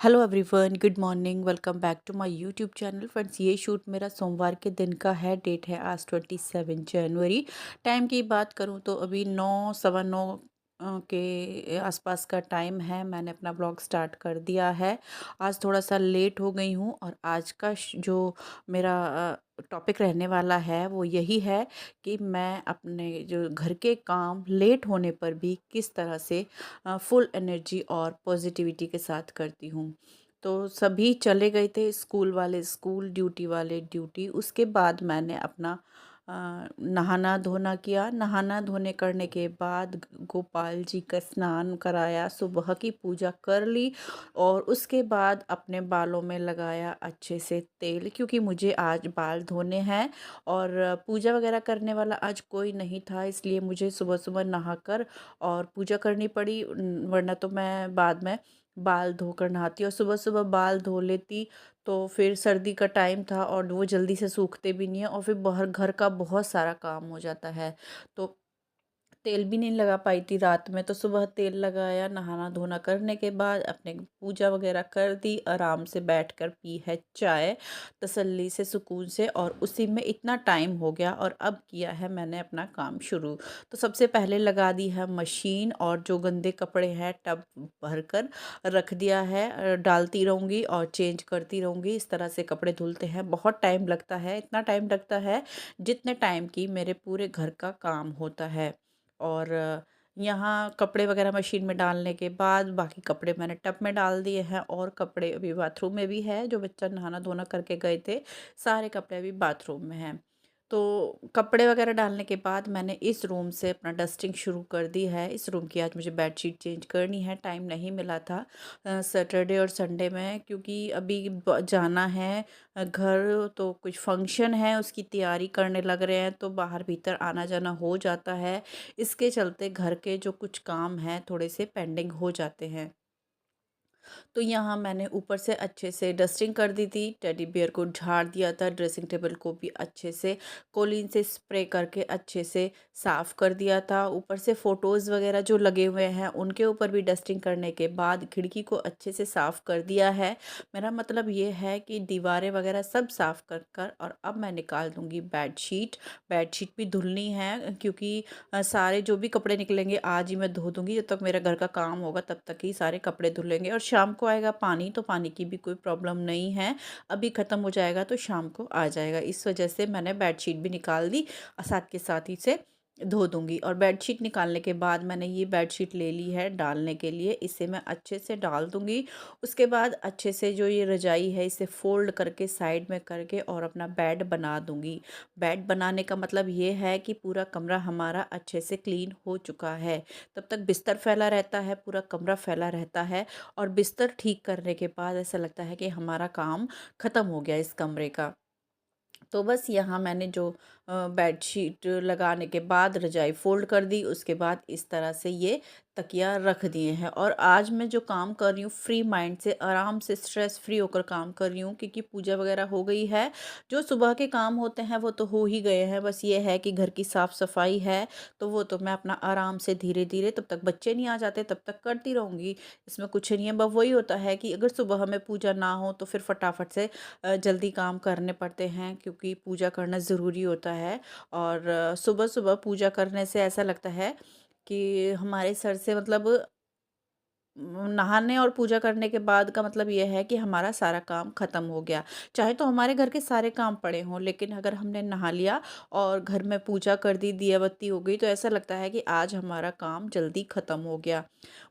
Hello everyone, good morning. Welcome back to my YouTube channel. Friends, ये shoot मेरा सोमवार के दिन का है। डेट है आज 27 जनवरी। टाइम की बात करूँ तो अभी 9 सवा 9 के आसपास का टाइम है। मैंने अपना ब्लॉग स्टार्ट कर दिया है। आज थोड़ा सा लेट हो गई हूँ और आज का जो मेरा टॉपिक रहने वाला है वो यही है कि मैं अपने जो घर के काम लेट होने पर भी किस तरह से फुल एनर्जी और पॉजिटिविटी के साथ करती हूँ। तो सभी चले गए थे, स्कूल वाले स्कूल, ड्यूटी वाले ड्यूटी। उसके बाद मैंने अपना नहाना धोना किया। नहाना धोने करने के बाद गोपाल जी का स्नान कराया, सुबह की पूजा कर ली और उसके बाद अपने बालों में लगाया अच्छे से तेल, क्योंकि मुझे आज बाल धोने हैं और पूजा वगैरह करने वाला आज कोई नहीं था, इसलिए मुझे सुबह सुबह नहाकर और पूजा करनी पड़ी। वरना तो मैं बाद में बाल धोकर नहाती और सुबह सुबह बाल धो लेती तो फिर सर्दी का टाइम था और वो जल्दी से सूखते भी नहीं है और फिर बाहर घर का बहुत सारा काम हो जाता है। तो तेल भी नहीं लगा पाई थी रात में, तो सुबह तेल लगाया। नहाना धोना करने के बाद अपने पूजा वगैरह कर दी, आराम से बैठकर पी है चाय तसल्ली से, सुकून से। और उसी में इतना टाइम हो गया और अब किया है मैंने अपना काम शुरू। तो सबसे पहले लगा दी है मशीन और जो गंदे कपड़े हैं टब भर कर रख दिया है। डालती रहूँगी और चेंज करती रहूँगी। इस तरह से कपड़े धुलते हैं, बहुत टाइम लगता है। इतना टाइम लगता है जितने टाइम की मेरे पूरे घर का काम होता है। और यहाँ कपड़े वगैरह मशीन में डालने के बाद बाकी कपड़े मैंने टब में डाल दिए हैं और कपड़े अभी बाथरूम में भी है। जो बच्चा नहाना धोना करके गए थे, सारे कपड़े अभी बाथरूम में हैं। तो कपड़े वगैरह डालने के बाद मैंने इस रूम से अपना डस्टिंग शुरू कर दी है। इस रूम की आज मुझे बेडशीट चेंज करनी है, टाइम नहीं मिला था सैटरडे और संडे में, क्योंकि अभी जाना है घर। तो कुछ फंक्शन है, उसकी तैयारी करने लग रहे हैं, तो बाहर भीतर आना जाना हो जाता है। इसके चलते घर के जो कुछ काम हैं थोड़े से पेंडिंग हो जाते हैं। तो यहाँ मैंने ऊपर से अच्छे से डस्टिंग कर दी थी, टेडी बियर को झाड़ दिया था, ड्रेसिंग टेबल को भी अच्छे से कोलिन से स्प्रे करके अच्छे से साफ़ कर दिया था। ऊपर से फ़ोटोज़ वगैरह जो लगे हुए हैं उनके ऊपर भी डस्टिंग करने के बाद खिड़की को अच्छे से साफ़ कर दिया है। मेरा मतलब ये है कि दीवारें वगैरह सब साफ़ कर कर और अब मैं निकाल दूँगी बेडशीट। बेडशीट भी धुलनी है, क्योंकि सारे जो भी कपड़े निकलेंगे आज ही मैं धो दूँगी। जब तक मेरा घर का काम होगा तब तक ही सारे कपड़े धुलेंगे और शाम को आएगा पानी, तो पानी की भी कोई प्रॉब्लम नहीं है। अभी ख़त्म हो जाएगा तो शाम को आ जाएगा। इस वजह से मैंने बेडशीट भी निकाल दी और साथ के साथ ही से धो दूँगी। और बेडशीट निकालने के बाद मैंने ये बेडशीट ले ली है डालने के लिए, इसे मैं अच्छे से डाल दूँगी। उसके बाद अच्छे से जो ये रज़ाई है इसे फ़ोल्ड करके साइड में करके और अपना बेड बना दूँगी। बेड बनाने का मतलब ये है कि पूरा कमरा हमारा अच्छे से क्लीन हो चुका है। तब तक बिस्तर फैला रहता है, पूरा कमरा फैला रहता है और बिस्तर ठीक करने के बाद ऐसा लगता है कि हमारा काम ख़त्म हो गया इस कमरे का। तो बस यहाँ मैंने जो बेडशीट लगाने के बाद रज़ाई फ़ोल्ड कर दी, उसके बाद इस तरह से ये तकिया रख दिए हैं। और आज मैं जो काम कर रही हूँ फ्री माइंड से, आराम से, स्ट्रेस फ्री होकर काम कर रही हूँ, क्योंकि पूजा वगैरह हो गई है। जो सुबह के काम होते हैं वो तो हो ही गए हैं, बस ये है कि घर की साफ़ सफाई है, तो वो तो मैं अपना आराम से धीरे धीरे, तब तक बच्चे नहीं आ जाते तब तक करती रहूँगी। इसमें कुछ नहीं है। बस वही होता है कि अगर सुबह हमें पूजा ना हो तो फिर फटाफट से जल्दी काम करने पड़ते हैं, क्योंकि पूजा करना ज़रूरी होता है। और सुबह सुबह पूजा करने से ऐसा लगता है कि हमारे सर से मतलब नहाने और पूजा करने के बाद का मतलब ये है कि हमारा सारा काम ख़त्म हो गया। चाहे तो हमारे घर के सारे काम पड़े हों, लेकिन अगर हमने नहा लिया और घर में पूजा कर दी, दिया बत्ती हो गई, तो ऐसा लगता है कि आज हमारा काम जल्दी ख़त्म हो गया।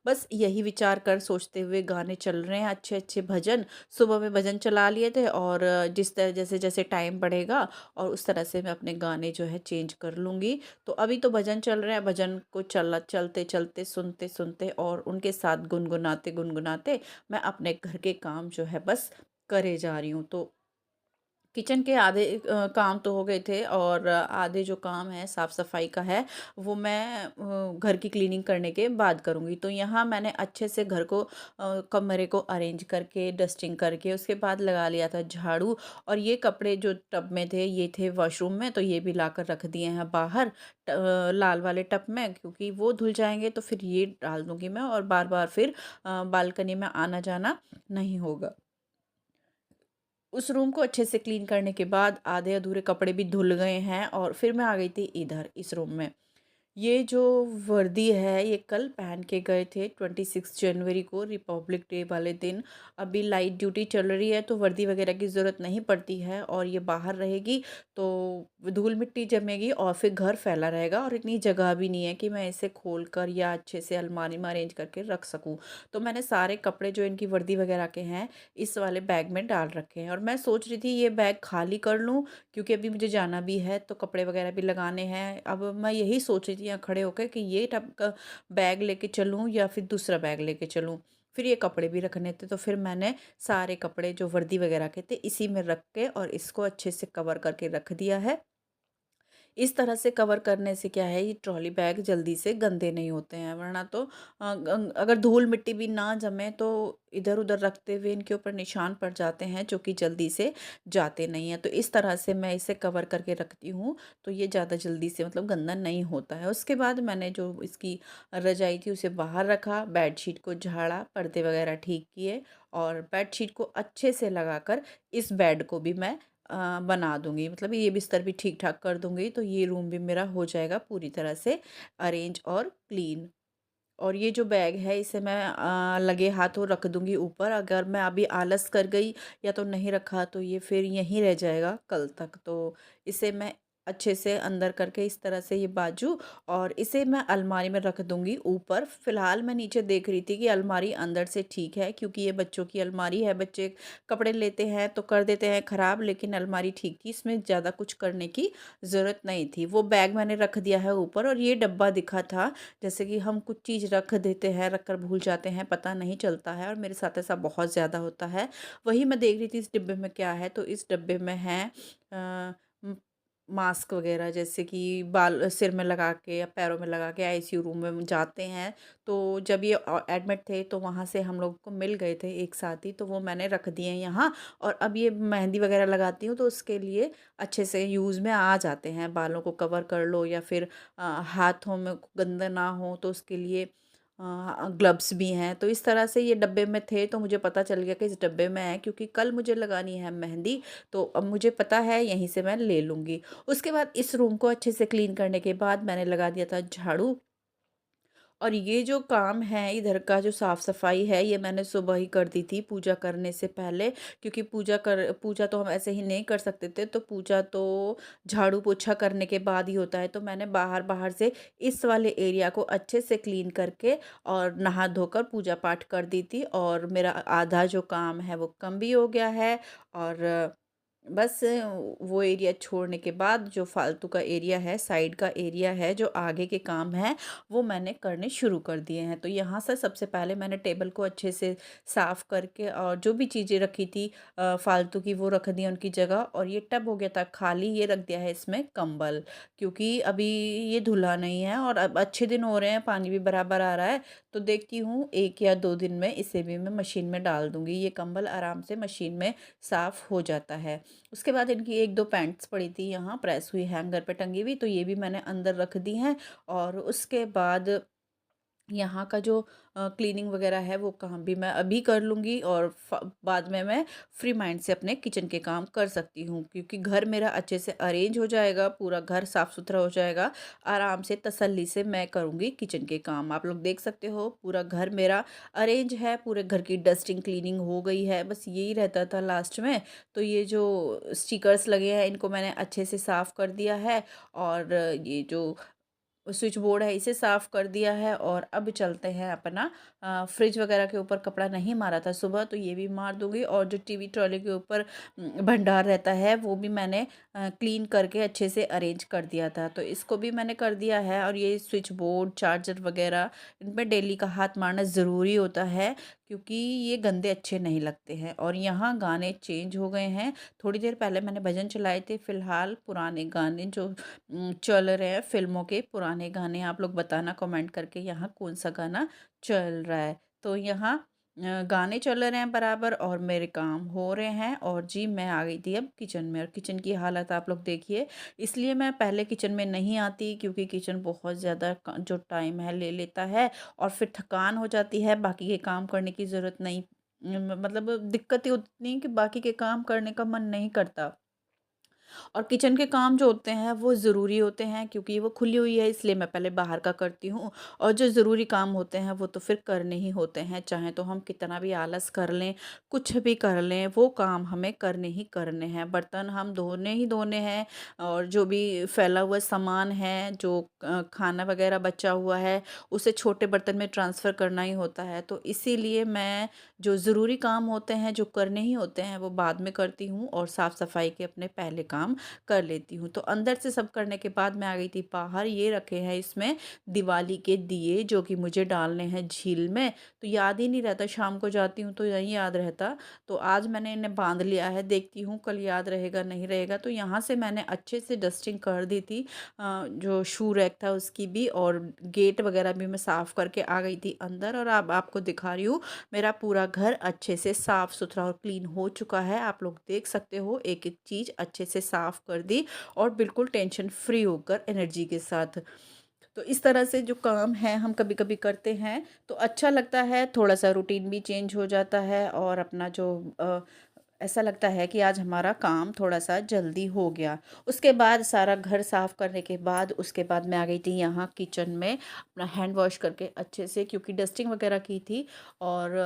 बस यही विचार कर सोचते हुए गाने चल रहे हैं, अच्छे अच्छे भजन। सुबह में भजन चला लिए थे और जिस तरह जैसे जैसे टाइम बढ़ेगा और उस तरह से मैं अपने गाने जो है चेंज कर लूँगी। तो अभी तो भजन चल रहे हैं, भजन को चलते चलते सुनते सुनते और उनके साथ गुनगुनाते गुनगुनाते मैं अपने घर के काम जो है बस करे जा रही हूँ। तो किचन के आधे काम तो हो गए थे और आधे जो काम है साफ़ सफाई का है वो मैं घर की क्लीनिंग करने के बाद करूँगी। तो यहाँ मैंने अच्छे से घर को कमरे को अरेंज करके डस्टिंग करके उसके बाद लगा लिया था झाड़ू। और ये कपड़े जो टब में थे ये थे वॉशरूम में, तो ये भी लाकर रख दिए हैं बाहर लाल वाले टब में, क्योंकि वो धुल जाएंगे तो फिर ये डाल दूँगी मैं और बार बार फिर बालकनी में आना जाना नहीं होगा। उस रूम को अच्छे से क्लीन करने के बाद आधे अधूरे कपड़े भी धुल गए हैं और फिर मैं आ गई थी इधर इस रूम में। ये जो वर्दी है ये कल पहन के गए थे 26 जनवरी को, रिपब्लिक डे वाले दिन। अभी लाइट ड्यूटी चल रही है तो वर्दी वगैरह की ज़रूरत नहीं पड़ती है और ये बाहर रहेगी तो धूल मिट्टी जमेगी और फिर घर फैला रहेगा और इतनी जगह भी नहीं है कि मैं इसे खोल कर या अच्छे से अलमारी में अरेंज करके रख सकूं। तो मैंने सारे कपड़े जो इनकी वर्दी वगैरह के हैं इस वाले बैग में डाल रखे हैं और मैं सोच रही थी ये बैग खाली कर लूँ, क्योंकि अभी मुझे जाना भी है तो कपड़े वगैरह भी लगाने हैं। अब मैं यही सोच रही थी यहाँ खड़े होकर कि ये टब का बैग लेके चलूँ या फिर दूसरा बैग लेके चलूँ। फिर ये कपड़े भी रखने थे तो फिर मैंने सारे कपड़े जो वर्दी वगैरह के थे इसी में रख के और इसको अच्छे से कवर करके रख दिया है। इस तरह से कवर करने से क्या है, ये ट्रॉली बैग जल्दी से गंदे नहीं होते हैं, वरना तो अगर धूल मिट्टी भी ना जमे तो इधर उधर रखते हुए इनके ऊपर निशान पड़ जाते हैं जो कि जल्दी से जाते नहीं हैं। तो इस तरह से मैं इसे कवर करके रखती हूँ तो ये ज़्यादा जल्दी से मतलब गंदा नहीं होता है। उसके बाद मैंने जो इसकी रजाई थी उसे बाहर रखा, बेडशीट को झाड़ा, पर्दे वगैरह ठीक किए और बेडशीट को अच्छे से लगाकर इस बेड को भी मैं बना दूँगी, मतलब ये बिस्तर भी ठीक-ठाक कर दूँगी तो ये रूम भी मेरा हो जाएगा पूरी तरह से अरेंज और क्लीन। और ये जो बैग है इसे मैं लगे हाथों रख दूँगी ऊपर, अगर मैं अभी आलस कर गई या तो नहीं रखा तो ये फिर यहीं रह जाएगा कल तक। तो इसे मैं अच्छे से अंदर करके इस तरह से ये बाजू और इसे मैं अलमारी में रख दूँगी ऊपर। फ़िलहाल मैं नीचे देख रही थी कि अलमारी अंदर से ठीक है, क्योंकि ये बच्चों की अलमारी है, बच्चे कपड़े लेते हैं तो कर देते हैं ख़राब, लेकिन अलमारी ठीक थी, इसमें ज़्यादा कुछ करने की ज़रूरत नहीं थी। वो बैग मैंने रख दिया है ऊपर और ये डब्बा दिखा था, जैसे कि हम कुछ चीज़ रख देते हैं, रख कर भूल जाते हैं, पता नहीं चलता है और मेरे साथ ऐसा बहुत ज़्यादा होता है। वही मैं देख रही थी इस डिब्बे में क्या है, तो इस डिब्बे में है म मास्क वग़ैरह, जैसे कि बाल सिर में लगा के या पैरों में लगा के आईसीयू रूम में जाते हैं। तो जब ये एडमिट थे तो वहाँ से हम लोग को मिल गए थे एक साथ ही, तो वो मैंने रख दिए हैं यहाँ। और अब ये मेहंदी वग़ैरह लगाती हूँ तो उसके लिए अच्छे से यूज़ में आ जाते हैं। बालों को कवर कर लो या फिर हाथों में गंदा ना हो तो उसके लिए ग्लव्स भी हैं। तो इस तरह से ये डब्बे में थे तो मुझे पता चल गया कि इस डब्बे में है, क्योंकि कल मुझे लगानी है मेहंदी, तो अब मुझे पता है यहीं से मैं ले लूँगी। उसके बाद इस रूम को अच्छे से क्लीन करने के बाद मैंने लगा दिया था झाड़ू। और ये जो काम है इधर का जो साफ सफाई है ये मैंने सुबह ही कर दी थी पूजा करने से पहले, क्योंकि पूजा तो हम ऐसे ही नहीं कर सकते थे, तो पूजा तो झाड़ू पोछा करने के बाद ही होता है। तो मैंने बाहर बाहर से इस वाले एरिया को अच्छे से क्लीन करके और नहा धोकर पूजा पाठ कर दी थी और मेरा आधा जो काम है वो कम भी हो गया है। और बस वो एरिया छोड़ने के बाद जो फालतू का एरिया है, साइड का एरिया है, जो आगे के काम है वो मैंने करने शुरू कर दिए हैं। तो यहाँ से सबसे पहले मैंने टेबल को अच्छे से साफ़ करके और जो भी चीज़ें रखी थी फालतू की वो रख दी उनकी जगह। और ये टब हो गया था खाली, ये रख दिया है इसमें कंबल, क्योंकि अभी ये धुला नहीं है और अब अच्छे दिन हो रहे हैं, पानी भी बराबर आ रहा है। तो देखती हूँ 1 या 2 दिन में इसे भी मैं मशीन में डाल दूँगी। ये कंबल आराम से मशीन में साफ़ हो जाता है। उसके बाद इनकी 1-2 पैंट्स पड़ी थी यहाँ प्रेस हुई हैंगर पे टंगी हुई, तो ये भी मैंने अंदर रख दी हैं। और उसके बाद यहाँ का जो क्लीनिंग वगैरह है वो काम भी मैं अभी कर लूँगी और बाद में मैं फ्री माइंड से अपने किचन के काम कर सकती हूँ, क्योंकि घर मेरा अच्छे से अरेंज हो जाएगा, पूरा घर साफ़ सुथरा हो जाएगा। आराम से तसल्ली से मैं करूँगी किचन के काम। आप लोग देख सकते हो पूरा घर मेरा अरेंज है, पूरे घर की डस्टिंग क्लीनिंग हो गई है, बस यही रहता था लास्ट में। तो ये जो स्टिकर्स लगे हैं इनको मैंने अच्छे से साफ़ कर दिया है और ये जो स्विच बोर्ड है इसे साफ़ कर दिया है। और अब चलते हैं अपना फ्रिज वगैरह के ऊपर कपड़ा नहीं मारा था सुबह, तो ये भी मार दूँगी। और जो टीवी ट्रॉली के ऊपर भंडार रहता है वो भी मैंने क्लीन करके अच्छे से अरेंज कर दिया था, तो इसको भी मैंने कर दिया है। और ये स्विच बोर्ड, चार्जर वगैरह इन पे डेली का हाथ मारना ज़रूरी होता है, क्योंकि ये गंदे अच्छे नहीं लगते हैं। और यहाँ गाने चेंज हो गए हैं। थोड़ी देर पहले मैंने भजन चलाए थे, फ़िलहाल पुराने गाने जो चल रहे हैं, फ़िल्मों के पुराने गाने, आप लोग बताना कमेंट करके यहाँ कौन-सा गाना चल रहा है। तो यहाँ गाने चल रहे हैं बराबर और मेरे काम हो रहे हैं। और जी मैं आ गई थी अब किचन में, और किचन की हालत आप लोग देखिए। इसलिए मैं पहले किचन में नहीं आती, क्योंकि किचन बहुत ज़्यादा जो टाइम है ले लेता है, और फिर थकान हो जाती है, बाकी के काम करने की ज़रूरत नहीं, मतलब दिक्कत ही उतनी है कि बाकी के काम करने का मन नहीं करता। और किचन के काम जो होते हैं वो ज़रूरी होते हैं, क्योंकि वो खुली हुई है, इसलिए मैं पहले बाहर का करती हूँ। और जो ज़रूरी काम होते हैं वो तो फिर करने ही होते हैं, चाहे तो हम कितना भी आलस कर लें, कुछ भी कर लें, वो काम हमें करने ही करने हैं। बर्तन हम धोने ही धोने हैं, और जो भी फैला हुआ सामान है, जो खाना वगैरह बचा हुआ है, उसे छोटे बर्तन में ट्रांसफ़र करना ही होता है। तो इसीलिए मैं जो ज़रूरी काम होते हैं, जो करने ही होते हैं, वो बाद में करती हूँ, और साफ़ सफाई के अपने पहले काम कर लेती हूँ। तो अंदर से सब करने के बाद मैं आ गई थी बाहर। ये रखे हैं इसमें दिवाली के दिए, जो कि मुझे डालने हैं झील में। तो याद ही नहीं रहता, शाम को जाती हूँ तो नहीं याद रहता। तो आज मैंने इन्हें बांध लिया है, देखती हूँ कल याद रहेगा नहीं रहेगा। तो यहाँ से मैंने अच्छे से डस्टिंग कर दी थी, जो शू रैक था उसकी भी, और गेट वगैरह भी मैं साफ़ करके आ गई थी अंदर। और अब आपको दिखा रही हूँ, मेरा पूरा घर अच्छे से साफ़ सुथरा और क्लीन हो चुका है। आप लोग देख सकते हो, एक एक चीज़ अच्छे से साफ़ कर दी, और बिल्कुल टेंशन फ्री होकर एनर्जी के साथ। तो इस तरह से जो काम है हम कभी कभी करते हैं तो अच्छा लगता है, थोड़ा सा रूटीन भी चेंज हो जाता है, और अपना जो ऐसा लगता है कि आज हमारा काम थोड़ा सा जल्दी हो गया। उसके बाद सारा घर साफ़ करने के बाद, उसके बाद मैं आ गई थी यहाँ किचन में, अपना हैंड वॉश करके अच्छे से, क्योंकि डस्टिंग वगैरह की थी। और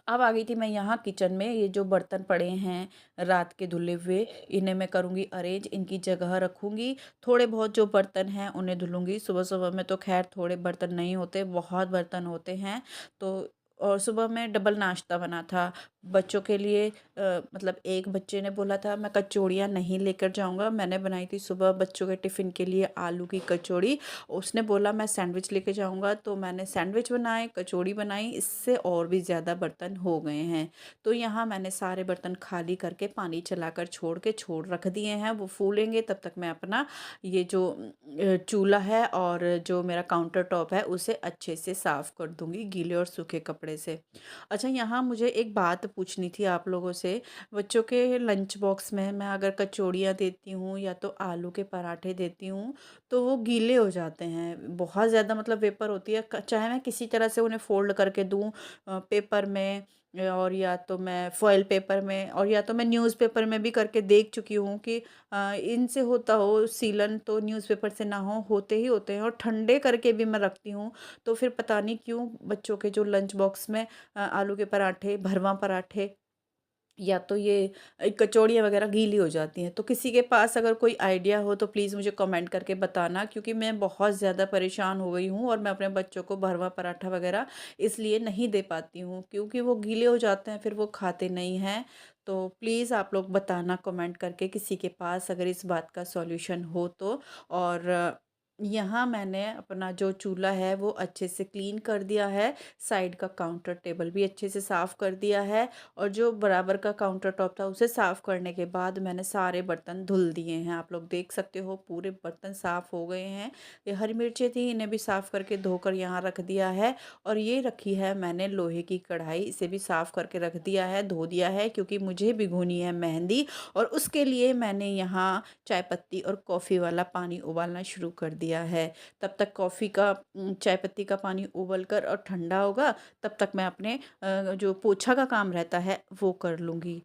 अब आ गई थी मैं यहाँ किचन में। ये जो बर्तन पड़े हैं रात के धुले हुए, इन्हें मैं करूँगी अरेंज, इनकी जगह रखूँगी। थोड़े बहुत जो बर्तन हैं उन्हें धुलूँगी। सुबह सुबह में तो खैर थोड़े बर्तन नहीं होते, बहुत बर्तन होते हैं। तो और सुबह में डबल नाश्ता बना था बच्चों के लिए। मतलब एक बच्चे ने बोला था मैं कचौड़ियाँ नहीं लेकर जाऊँगा, मैंने बनाई थी सुबह बच्चों के टिफ़िन के लिए आलू की कचौड़ी। उसने बोला मैं सैंडविच लेके जाऊँगा, तो मैंने सैंडविच बनाए, कचौड़ी बनाई, इससे और भी ज़्यादा बर्तन हो गए हैं। तो यहाँ मैंने सारे बर्तन खाली करके पानी चलाकर छोड़ रख दिए हैं, वो फूलेंगे तब तक मैं अपना ये जो चूल्हा है और जो मेरा काउंटर टॉप है उसे अच्छे से साफ़ कर दूँगी गीले और सूखे कपड़े से। अच्छा, यहाँ मुझे एक बात पूछनी थी आप लोगों से। बच्चों के लंच बॉक्स में मैं अगर कचौड़ियाँ देती हूँ या तो आलू के पराठे देती हूँ, तो वो गीले हो जाते हैं, बहुत ज़्यादा मतलब वेपर होती है। चाहे मैं किसी तरह से उन्हें फोल्ड करके दूँ पेपर में, और या तो मैं फॉइल पेपर में, और या तो मैं न्यूज़पेपर में भी करके देख चुकी हूँ कि इनसे होता हो सीलन, तो न्यूज़पेपर से ना हो, होते ही होते हैं। और ठंडे करके भी मैं रखती हूँ, तो फिर पता नहीं क्यों बच्चों के जो लंच बॉक्स में आलू के पराठे, भरवा पराठे, या तो ये कचौड़ियाँ वगैरह गीली हो जाती हैं। तो किसी के पास अगर कोई आइडिया हो तो प्लीज़ मुझे कमेंट करके बताना, क्योंकि मैं बहुत ज़्यादा परेशान हो गई हूँ, और मैं अपने बच्चों को भरवा पराठा वगैरह इसलिए नहीं दे पाती हूँ, क्योंकि वो गीले हो जाते हैं, फिर वो खाते नहीं हैं। तो प्लीज़ आप लोग बताना कमेंट करके, किसी के पास अगर इस बात का सॉल्यूशन हो तो। और यहाँ मैंने अपना जो चूल्हा है वो अच्छे से क्लीन कर दिया है, साइड का काउंटर टेबल भी अच्छे से साफ़ कर दिया है, और जो बराबर का काउंटर टॉप था उसे साफ़ करने के बाद मैंने सारे बर्तन धुल दिए हैं। आप लोग देख सकते हो पूरे बर्तन साफ़ हो गए हैं। ये हरी मिर्चें थी, इन्हें भी साफ़ करके धोकर यहाँ रख दिया है। और ये रखी है मैंने लोहे की कढ़ाई, इसे भी साफ़ करके रख दिया है, धो दिया है, क्योंकि मुझे भिगोनी है मेहंदी। और उसके लिए मैंने यहाँ चाय पत्ती और कॉफ़ी वाला पानी उबालना शुरू कर दिया है। तब तक कॉफ़ी का चाय पत्ती का पानी उबल कर और ठंडा होगा, तब तक मैं अपने जो पोछा का काम रहता है वो कर लूँगी।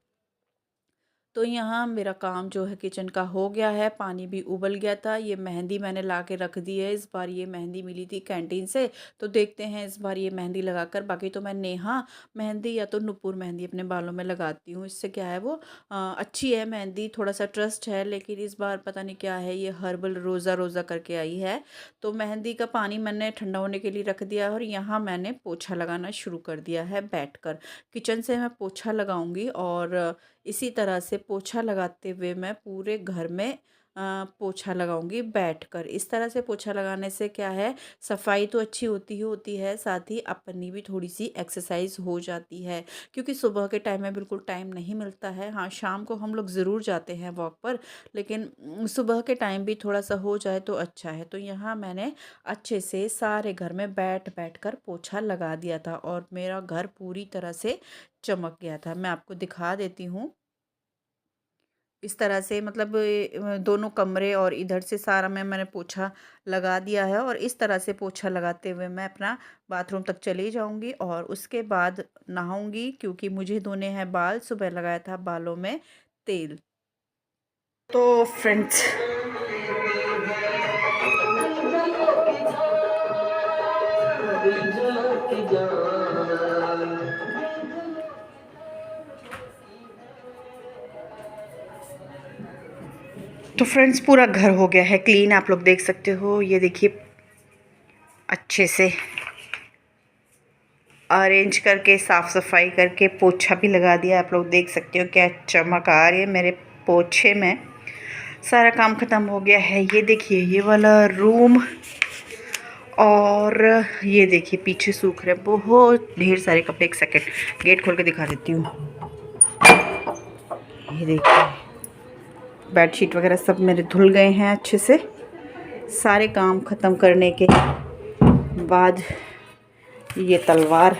तो यहाँ मेरा काम जो है किचन का हो गया है, पानी भी उबल गया था। ये मेहंदी मैंने ला के रख दी है, इस बार ये मेहंदी मिली थी कैंटीन से, तो देखते हैं इस बार ये मेहंदी लगाकर। बाकी तो मैं नेहा मेहंदी या तो नुपुर मेहंदी अपने बालों में लगाती हूँ, इससे क्या है वो अच्छी है मेहंदी, थोड़ा सा ट्रस्ट है। लेकिन इस बार पता नहीं क्या है, ये हर्बल रोज़ा रोज़ा करके आई है। तो मेहंदी का पानी मैंने ठंडा होने के लिए रख दिया, और यहाँ मैंने पोछा लगाना शुरू कर दिया है बैठकर। किचन से मैं पोछा लगाऊंगी, और इसी तरह से पोछा लगाते हुए मैं पूरे घर में पोछा लगाऊंगी बैठकर। इस तरह से पोछा लगाने से क्या है, सफाई तो अच्छी होती ही होती है, साथ ही अपनी भी थोड़ी सी एक्सरसाइज हो जाती है। क्योंकि सुबह के टाइम में बिल्कुल टाइम नहीं मिलता है। हाँ, शाम को हम लोग ज़रूर जाते हैं वॉक पर, लेकिन सुबह के टाइम भी थोड़ा सा हो जाए तो अच्छा है। तो यहाँ मैंने अच्छे से सारे घर में बैठ बैठ कर पोछा लगा दिया था और मेरा घर पूरी तरह से चमक गया था। मैं आपको दिखा देती हूँ। इस तरह से मतलब दोनों कमरे और इधर से सारा मैंने पोछा लगा दिया है। और इस तरह से पोछा लगाते हुए मैं अपना बाथरूम तक चली जाऊंगी और उसके बाद नहाऊंगी, क्योंकि मुझे धोने हैं बाल। सुबह लगाया था बालों में तेल। तो फ्रेंड्स, पूरा घर हो गया है क्लीन, आप लोग देख सकते हो। ये देखिए, अच्छे से अरेंज करके साफ़ सफाई करके पोछा भी लगा दिया। आप लोग देख सकते हो क्या चमक आ रही है मेरे पोछे में। सारा काम ख़त्म हो गया है। ये देखिए, ये वाला रूम और ये देखिए पीछे सूख रहे बहुत ढेर सारे कपड़े। एक सेकंड गेट खोल के दिखा देती हूँ। ये देखिए, बेडशीट वगैरह सब मेरे धुल गए हैं अच्छे से। सारे काम ख़त्म करने के बाद ये तलवार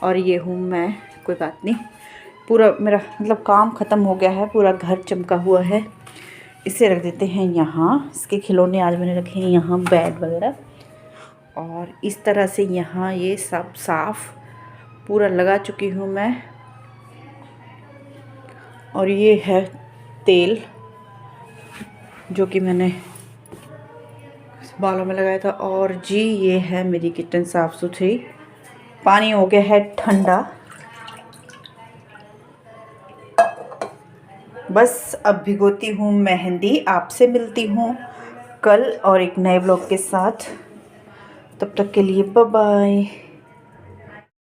और ये हूँ मैं। कोई बात नहीं, पूरा मेरा मतलब काम ख़त्म हो गया है। पूरा घर चमका हुआ है। इसे रख देते हैं यहाँ। इसके खिलौने आज मैंने रखे हैं यहाँ, बेड वगैरह। और इस तरह से यहाँ ये सब साफ़ पूरा लगा चुकी हूँ मैं। और ये है तेल जो कि मैंने बालों में लगाया था। और जी, ये है मेरी किचन साफ़ सुथरी। पानी हो गया है ठंडा। बस अब भिगोती हूँ मेहंदी। आपसे मिलती हूँ कल और एक नए ब्लॉग के साथ। तब तक के लिए बाय बाय।